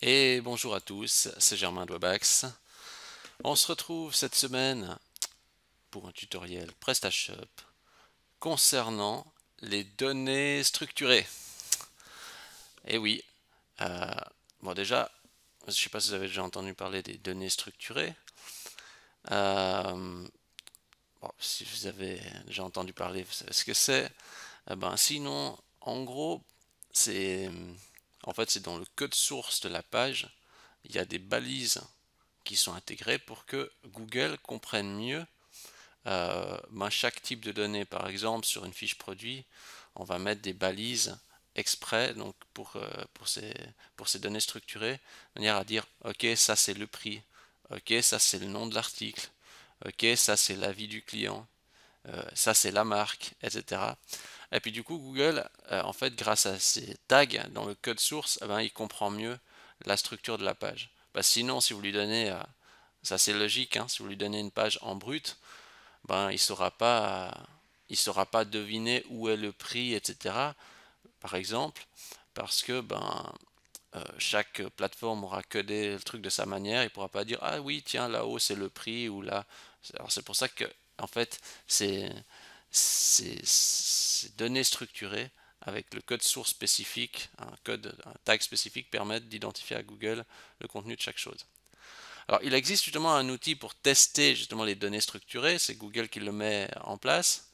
Et bonjour à tous, c'est Germain de Webax. On se retrouve cette semaine pour un tutoriel PrestaShop concernant les données structurées. Et oui, euh, bon déjà, je ne sais pas si vous avez déjà entendu parler des données structurées. Euh, bon, si vous avez déjà entendu parler, vous savez ce que c'est. Sinon, en gros, c'est en fait c'est dans le code source de la page, il y a des balises qui sont intégrées pour que Google comprenne mieux chaque type de données. Par exemple, sur une fiche produit, on va mettre des balises exprès donc pour ces données structurées, de manière à dire ok, ça c'est le prix, ok, ça c'est le nom de l'article, ok, ça c'est l'avis du client, ça c'est la marque, etc. Et puis du coup, Google, en fait, grâce à ces tags dans le code source, il comprend mieux la structure de la page. Sinon, si vous lui donnez, ça c'est logique, hein, si vous lui donnez une page en brut, il saura pas deviner où est le prix, etc. Par exemple, parce que chaque plateforme aura codé le truc de sa manière, il pourra pas dire ah oui tiens là-haut c'est le prix ou là. Alors c'est pour ça que en fait ces, ces données structurées avec le code source spécifique, un tag spécifique permettent d'identifier à Google le contenu de chaque chose. Alors, il existe justement un outil pour tester justement les données structurées, c'est Google qui le met en place.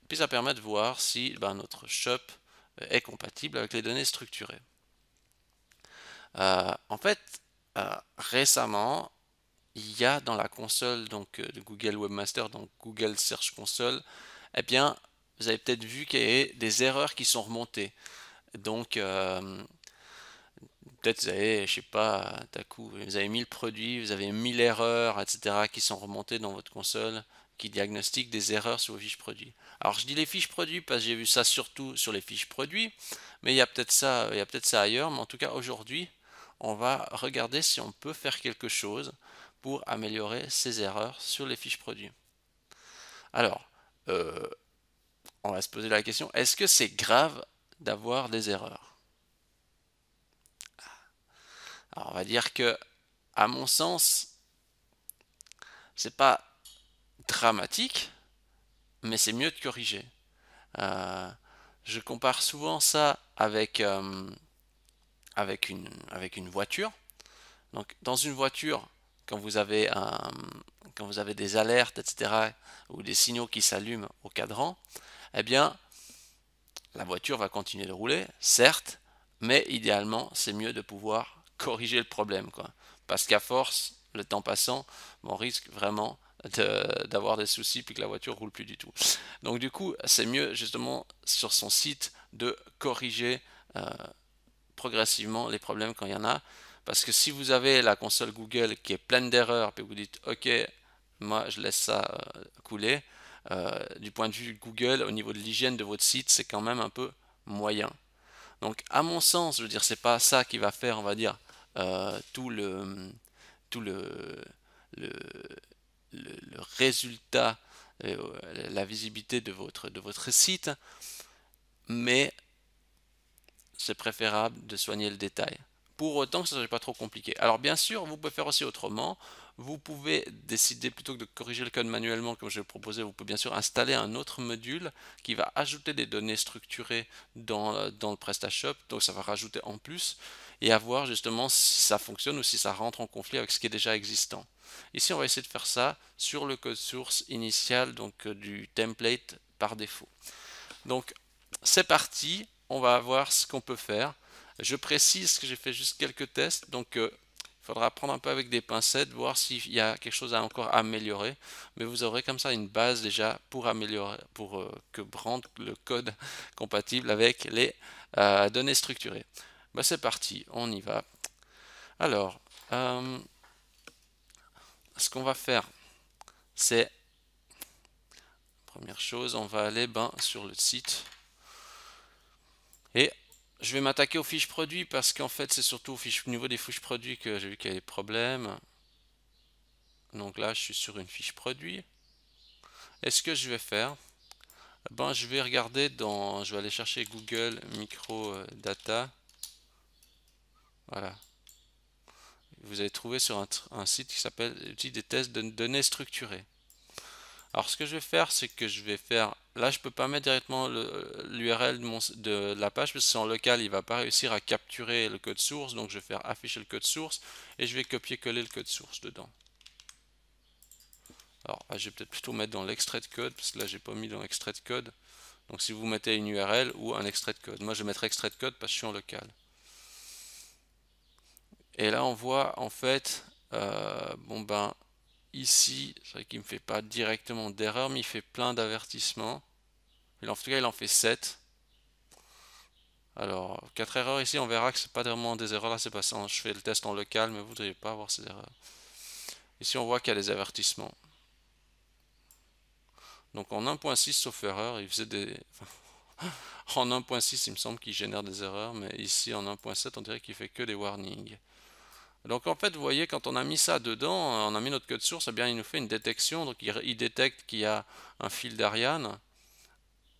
Puis ça permet de voir si notre shop est compatible avec les données structurées. En fait, récemment, il y a dans la console de Google Webmaster, donc Google Search Console, eh bien, vous avez peut-être vu qu'il y a des erreurs qui sont remontées. Donc, peut-être vous avez, je sais pas, d'un coup, vous avez 1000 produits, vous avez 1000 erreurs, etc. qui sont remontées dans votre console, qui diagnostiquent des erreurs sur vos fiches produits. Alors je dis les fiches produits parce que j'ai vu ça surtout sur les fiches produits, mais il y a peut-être ça ailleurs. Mais en tout cas aujourd'hui, on va regarder si on peut faire quelque chose pour améliorer ces erreurs sur les fiches produits. Alors, euh, on va se poser la question, est-ce que c'est grave d'avoir des erreurs? Alors on va dire que, à mon sens, c'est pas dramatique, mais c'est mieux de corriger. Euh, je compare souvent ça avec une voiture. Donc, dans une voiture, quand vous avez, un, quand vous avez des alertes, etc., ou des signaux qui s'allument au cadran, eh bien, la voiture va continuer de rouler, certes, mais idéalement, c'est mieux de pouvoir corriger le problème, quoi. Parce qu'à force, le temps passant, on risque vraiment d'avoir des soucis puis que la voiture roule plus du tout. Donc du coup, c'est mieux justement sur son site de corriger euh, progressivement les problèmes quand il y en a. Parce que si vous avez la console Google qui est pleine d'erreurs, puis vous dites ok, moi je laisse ça couler, du point de vue Google, au niveau de l'hygiène de votre site, c'est quand même un peu moyen. Donc à mon sens, je veux dire, c'est pas ça qui va faire, on va dire, tout tout le, le résultat, la visibilité de votre site, mais c'est préférable de soigner le détail. Pour autant que ce ne soit pas trop compliqué. Alors bien sûr, vous pouvez faire aussi autrement. Vous pouvez décider, plutôt que de corriger le code manuellement comme je le proposais, vous pouvez bien sûr installer un autre module qui va ajouter des données structurées dans le PrestaShop. Donc ça va rajouter en plus et à voir justement si ça fonctionne ou si ça rentre en conflit avec ce qui est déjà existant. Ici, on va essayer de faire ça sur le code source initial du template par défaut. Donc c'est parti, on va voir ce qu'on peut faire. Je précise que j'ai fait juste quelques tests, donc il faudra prendre un peu avec des pincettes, voir s'il y a quelque chose à encore améliorer. Mais vous aurez comme ça une base déjà pour améliorer, pour que rendre le code compatible avec les données structurées. C'est parti, on y va. Alors, euh, ce qu'on va faire, c'est, première chose, on va aller sur le site. Et je vais m'attaquer aux fiches produits parce qu'en fait c'est surtout au niveau des fiches produits que j'ai vu qu'il y avait des problèmes. Donc là je suis sur une fiche produit. Et ce que je vais faire, je vais regarder je vais aller chercher Google Microdata. Voilà. vous allez trouver sur un site qui s'appelle Outils des tests de données structurées. Alors ce que je vais faire, c'est que je vais faire, là je peux pas mettre directement l'URL de la page parce que c'est en local, il va pas réussir à capturer le code source, donc je vais faire afficher le code source et je vais copier-coller le code source dedans. Alors je vais peut-être plutôt mettre dans l'extrait de code parce que là j'ai pas mis dans l'extrait de code. Donc si vous mettez une URL ou un extrait de code, moi je vais mettre extrait de code parce que je suis en local. Et là on voit en fait, bon ben ici, c'est vrai qu'il ne me fait pas directement d'erreur, mais il fait plein d'avertissements. En tout cas, il en fait 7. Alors, 4 erreurs ici, on verra que c'est pas vraiment des erreurs. Là, c'est pas ça. Je fais le test en local, mais vous ne devriez pas avoir ces erreurs. Ici, on voit qu'il y a des avertissements. Donc, en 1.6, sauf erreur, il faisait des... en 1.6, il me semble qu'il génère des erreurs, mais ici, en 1.7, on dirait qu'il fait que des warnings. Donc en fait, vous voyez, quand on a mis ça dedans, on a mis notre code source, eh bien il nous fait une détection, donc il détecte qu'il y a un fil d'Ariane,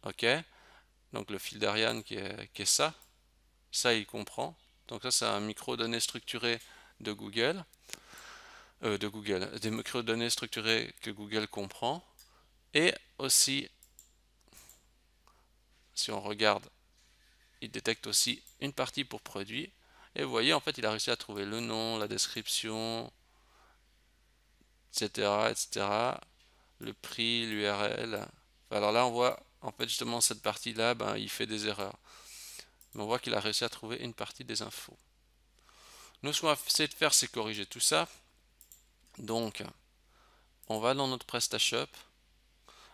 ok, donc le fil d'Ariane qui est ça il comprend, donc ça c'est un micro-données structurées de Google, des micro-données structurées que Google comprend, et aussi, si on regarde, il détecte aussi une partie pour produit, et vous voyez, en fait, il a réussi à trouver le nom, la description, etc., etc., le prix, l'URL. Alors là, on voit, en fait, justement, cette partie-là, ben, il fait des erreurs. Mais on voit qu'il a réussi à trouver une partie des infos. Nous, ce qu'on va essayer de faire, c'est corriger tout ça. Donc, on va dans notre PrestaShop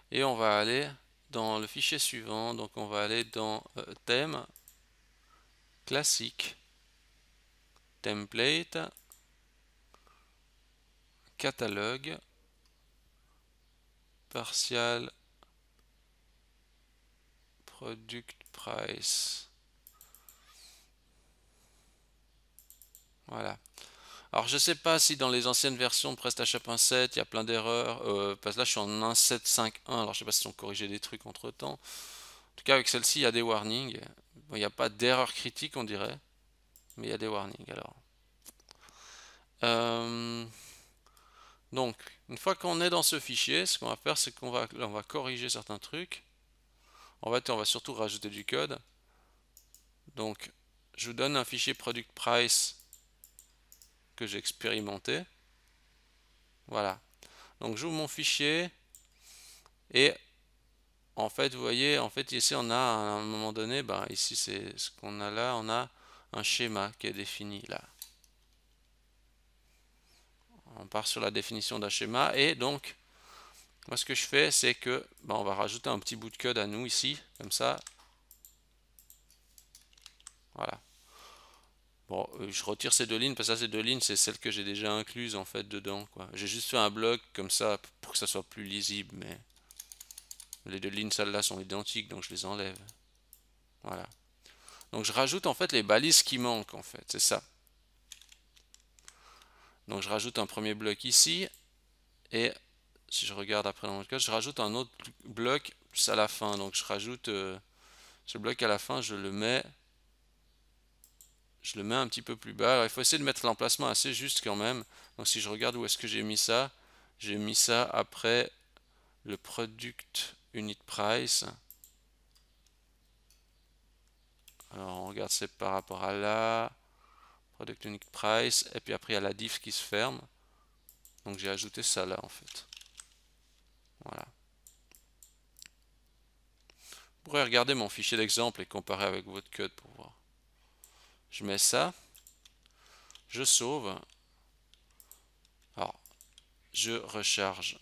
et on va aller dans le fichier suivant. Donc, on va aller dans thème, classique, template, catalogue, partial, product price. Voilà. Alors je sais pas si dans les anciennes versions de PrestaShop 1.7 il y a plein d'erreurs, parce que là je suis en 1.7.5.1, alors je sais pas si ils ont corrigé des trucs entre temps. En tout cas avec celle-ci il y a des warnings. Bon, il n'y a pas d'erreur critique on dirait, mais il y a des warnings alors. Euh, donc une fois qu'on est dans ce fichier, ce qu'on va faire c'est on va corriger certains trucs. En fait on va surtout rajouter du code. Donc je vous donne un fichier product price que j'ai expérimenté. Voilà. Donc j'ouvre mon fichier et en fait, vous voyez, en fait ici on a à un moment donné, ben, ici c'est ce qu'on a là, on a un schéma qui est défini là. On part sur la définition d'un schéma et donc moi ce que je fais c'est que ben, on va rajouter un petit bout de code à nous ici, comme ça. Voilà. Bon, je retire ces deux lignes parce que ces deux lignes c'est celles que j'ai déjà incluses en fait dedans, quoi. J'ai juste fait un bloc comme ça pour que ça soit plus lisible, mais les deux lignes celles-là sont identiques donc je les enlève. Voilà. Donc je rajoute en fait les balises qui manquent en fait, c'est ça. Donc je rajoute un premier bloc ici et si je regarde après dans le code, je rajoute un autre bloc plus à la fin. Donc je rajoute ce bloc à la fin, je le mets un petit peu plus bas. Alors il faut essayer de mettre l'emplacement assez juste quand même. Donc si je regarde où est-ce que j'ai mis ça après le product unit price. Alors on regarde c'est par rapport à là, product unit price, et puis après il y a la diff qui se ferme. Donc j'ai ajouté ça là en fait. Voilà. Vous pourrez regarder mon fichier d'exemple et comparer avec votre code pour voir. Je mets ça, je sauve. Alors, je recharge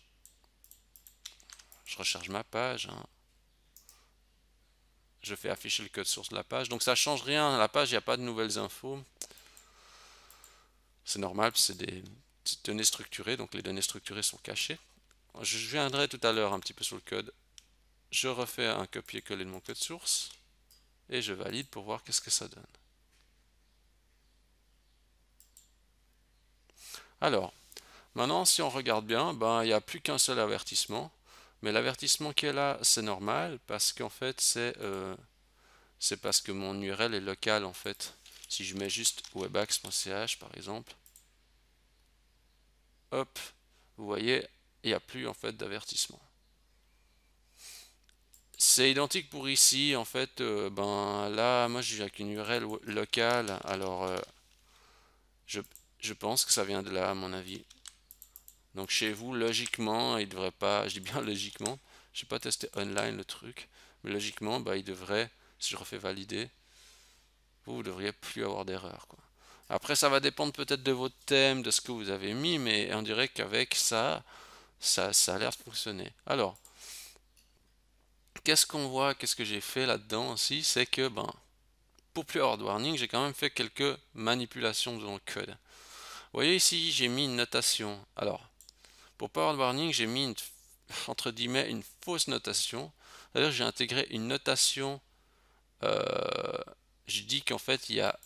ma page. Hein. Je fais afficher le code source de la page. Donc ça change rien à la page, il n'y a pas de nouvelles infos. C'est normal, c'est des données structurées, donc les données structurées sont cachées. Je viendrai tout à l'heure un petit peu sur le code. Je refais un copier-coller de mon code source et je valide pour voir qu'est-ce que ça donne. Alors, maintenant, si on regarde bien, ben, il n'y a plus qu'un seul avertissement. Mais l'avertissement qui est là, c'est normal parce qu'en fait, c'est parce que mon URL est local en fait. Si je mets juste webax.ch par exemple, hop, vous voyez, il n'y a plus en fait d'avertissement. C'est identique pour ici, en fait, ben là, moi j'ai avec une URL locale, alors je, je pense que ça vient de là, à mon avis. Donc chez vous, logiquement, il devrait pas, je dis bien logiquement, je n'ai pas testé online le truc, mais logiquement, bah, il devrait, si je refais valider, vous devriez plus avoir d'erreur, quoi. Après, ça va dépendre peut-être de votre thème, de ce que vous avez mis, mais on dirait qu'avec ça, ça a l'air de fonctionner. Alors, qu'est-ce qu'on voit, qu'est-ce que j'ai fait là-dedans aussi, c'est que, ben, pour plus hard warning, j'ai quand même fait quelques manipulations dans le code. Vous voyez ici, j'ai mis une notation. Alors, pour Power Warning, j'ai mis entre guillemets une fausse notation. C'est-à-dire j'ai intégré une notation. euh, je dis qu'en fait il y a.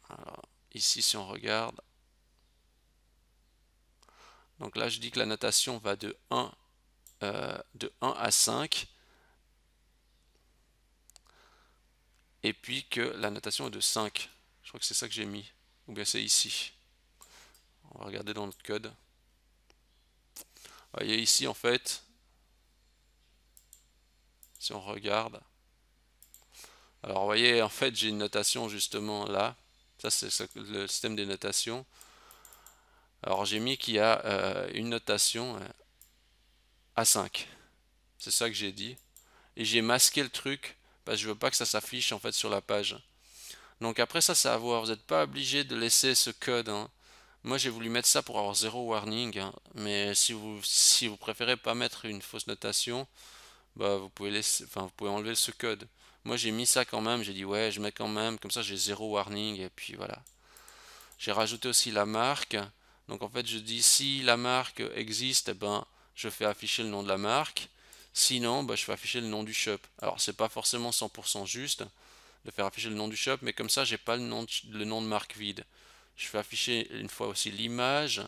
Alors, ici, si on regarde. Donc là, je dis que la notation va de 1 à 5. Et puis que la notation est de 5. Je crois que c'est ça que j'ai mis. Ou bien c'est ici. On va regarder dans le code. Vous voyez ici en fait, si on regarde. Alors vous voyez en fait j'ai une notation justement là. Ça c'est le système des notations. Alors j'ai mis qu'il y a une notation à 5. C'est ça que j'ai dit. Et j'ai masqué le truc parce que je veux pas que ça s'affiche en fait sur la page. Donc après ça c'est à voir. Vous n'êtes pas obligé de laisser ce code, hein. Moi j'ai voulu mettre ça pour avoir zéro warning, hein. Mais si vous préférez pas mettre une fausse notation, bah vous pouvez laisser, enfin vous pouvez enlever ce code. Moi j'ai mis ça quand même. J'ai dit ouais je mets quand même. Comme ça j'ai zéro warning et puis voilà. J'ai rajouté aussi la marque. Donc en fait, je dis si la marque existe, eh ben, je fais afficher le nom de la marque. Sinon, bah, je fais afficher le nom du shop. Alors, c'est pas forcément 100% juste de faire afficher le nom du shop, mais comme ça, j'ai pas le nom de marque vide. Je fais afficher une fois aussi l'image,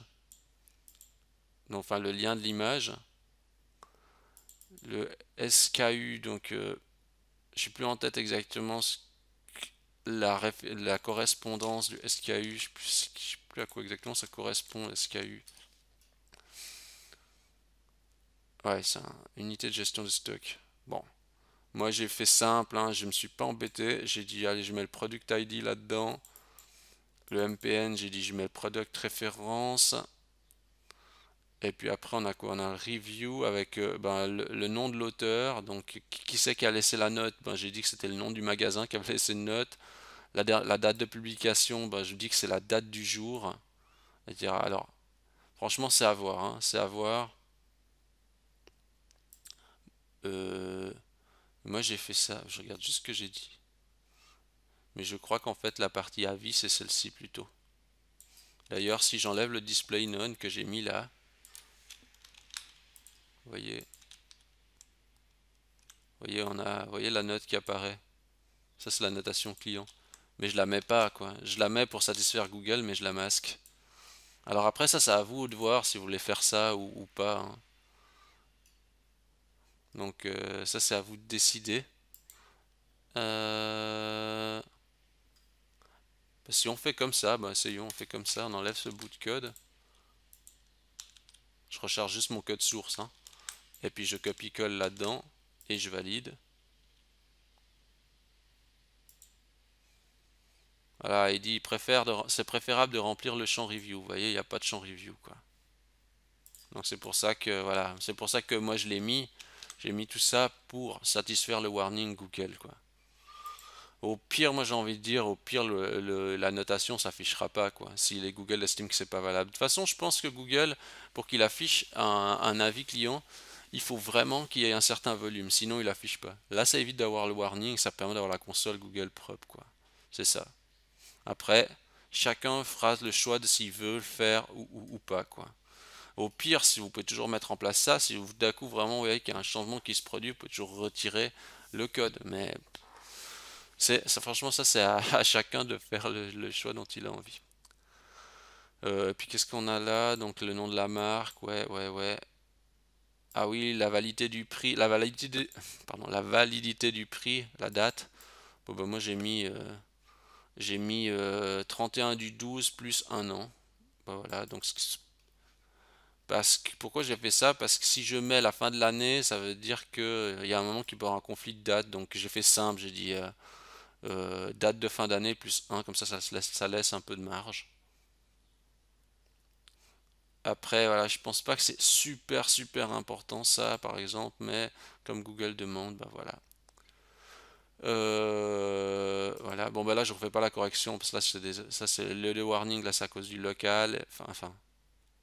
donc enfin le lien de l'image, le SKU, donc je suis plus en tête exactement la correspondance du SKU, je sais plus à quoi exactement ça correspond, SKU. Ouais, c'est une unité de gestion de stock. Bon, moi j'ai fait simple, hein, je me suis pas embêté. J'ai dit, allez, je mets le product ID là-dedans. Le MPN, j'ai dit, je mets le product référence. Et puis après, on a quoi? On a un review avec ben, le nom de l'auteur. Donc, qui c'est qui a laissé la note? Ben, j'ai dit que c'était le nom du magasin qui avait laissé une note. La date de publication, ben, je dis que c'est la date du jour. Alors, franchement, c'est à voir, hein, c'est à voir. Euh, Moi, j'ai fait ça. Je regarde juste ce que j'ai dit. Mais je crois qu'en fait la partie avis c'est celle-ci plutôt. D'ailleurs si j'enlève le display none que j'ai mis là, vous voyez vous voyez la note qui apparaît. Ça c'est la notation client. Mais je la mets pas quoi. Je la mets pour satisfaire Google mais je la masque. Alors après ça c'est à vous de voir si vous voulez faire ça ou pas, hein. Donc ça c'est à vous de décider. Euh, Si on fait comme ça, bah essayons, on fait comme ça, on enlève ce bout de code. Je recharge juste mon code source, hein. Et puis je copie-colle là-dedans et je valide. Voilà, il dit c'est préférable de remplir le champ review. Vous voyez, il n'y a pas de champ review, quoi. Donc c'est pour ça que voilà, c'est pour ça que moi je l'ai mis. J'ai mis tout ça pour satisfaire le warning Google, quoi. Au pire, moi j'ai envie de dire, au pire la notation s'affichera pas, quoi. Si les Google estiment que c'est pas valable. De toute façon, je pense que Google, pour qu'il affiche un avis client, il faut vraiment qu'il y ait un certain volume, sinon il affiche pas. Là, ça évite d'avoir le warning, ça permet d'avoir la console Google propre, quoi. C'est ça. Après, chacun fera le choix de s'il veut le faire ou pas, quoi. Au pire, si vous pouvez toujours mettre en place ça, si vous d'un coup vraiment voyez qu'il y a un changement qui se produit, vous pouvez toujours retirer le code. Mais franchement, ça c'est à chacun de faire le choix dont il a envie. Puis qu'est-ce qu'on a là? Donc le nom de la marque, ouais, ouais, ouais. Ah oui, la validité du prix, pardon, la validité du prix, la date. Bon, bah, moi j'ai mis 31 du 12 plus un an. Bah, voilà, donc Pourquoi j'ai fait ça? Parce que si je mets la fin de l'année, ça veut dire que il y a un moment qui peut y avoir un conflit de date. Donc j'ai fait simple, j'ai dit date de fin d'année plus 1, comme ça laisse un peu de marge. Après, voilà, je pense pas que c'est super important ça, par exemple, mais comme Google demande, bah voilà. Voilà, bon bah là je refais pas la correction parce que là ça c'est le warning, là c'est à cause du local, enfin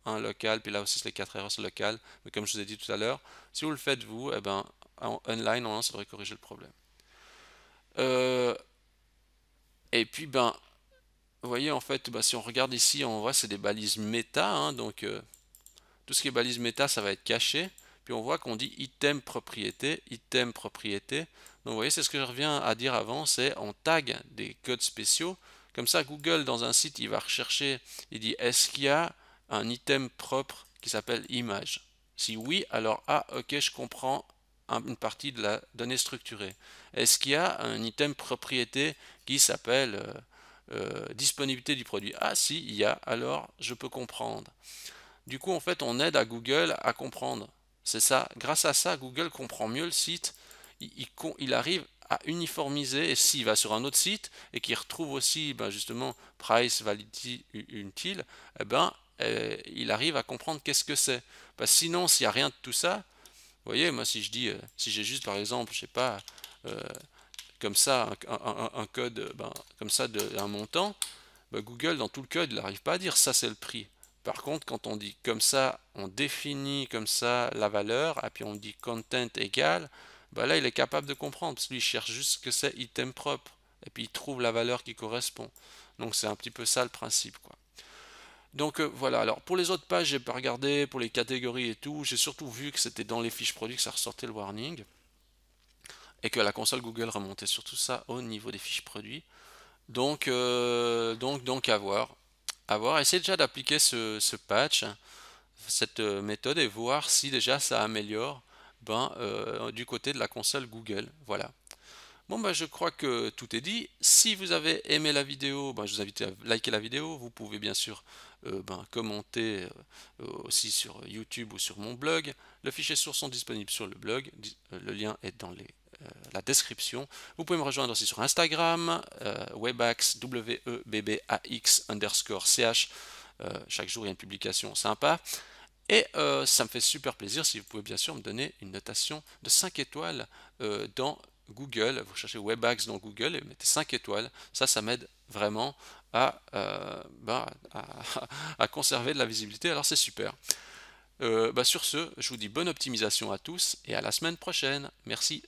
un local, puis là aussi c'est les 4 erreurs sur le local, mais comme je vous ai dit tout à l'heure, si vous le faites vous, eh ben en online normalement ça devrait corriger le problème. Euh, et puis ben vous voyez en fait, bah, si on regarde ici, on voit c'est des balises méta, hein, donc tout ce qui est balise méta, ça va être caché. Puis on voit qu'on dit item propriété, item propriété. Donc vous voyez, c'est ce que je reviens à dire avant, c'est on tag des codes spéciaux. Comme ça, Google, dans un site, il va rechercher, il dit est-ce qu'il y a un item propre qui s'appelle image? Si oui, alors ah ok, je comprends une partie de la donnée structurée. Est-ce qu'il y a un item propriété qui s'appelle disponibilité du produit? Ah si, il y a, alors je peux comprendre. Du coup, en fait, on aide à Google à comprendre. C'est ça. Grâce à ça, Google comprend mieux le site. Il arrive à uniformiser. Et s'il va sur un autre site et qu'il retrouve aussi, ben, justement, price, validity, utile, eh ben, il arrive à comprendre qu'est-ce que c'est. Parce que sinon, s'il n'y a rien de tout ça, vous voyez, moi, si je dis, si j'ai juste, par exemple, je sais pas, euh, comme ça, un code, ben, comme ça, d'un montant, bah, Google, dans tout le code, il n'arrive pas à dire ça c'est le prix. Par contre, quand on dit comme ça, on définit comme ça la valeur, et puis on dit content égal, bah là il est capable de comprendre, parce qu'il cherche juste ce que c'est item propre, et puis il trouve la valeur qui correspond. Donc c'est un petit peu ça le principe, quoi. Donc voilà, alors pour les autres pages, j'ai pas regardé, pour les catégories et tout, j'ai surtout vu que c'était dans les fiches produits que ça ressortait le warning, et que la console Google remontait surtout ça au niveau des fiches produits. Donc à voir. À voir. Essayez déjà d'appliquer ce patch, cette méthode, et voir si déjà ça améliore du côté de la console Google. Voilà. Bon, bah, je crois que tout est dit. Si vous avez aimé la vidéo, bah, je vous invite à liker la vidéo. Vous pouvez bien sûr commenter aussi sur YouTube ou sur mon blog. Les fichiers sources sont disponibles sur le blog. Le lien est dans la description. Vous pouvez me rejoindre aussi sur Instagram, Webax, WEBBAX underscore CH. Chaque jour, il y a une publication sympa. Et ça me fait super plaisir si vous pouvez bien sûr me donner une notation de 5 étoiles dans Google. Vous cherchez Webax dans Google et vous mettez 5 étoiles. Ça m'aide vraiment à conserver de la visibilité. Alors c'est super. Sur ce, je vous dis bonne optimisation à tous et à la semaine prochaine. Merci.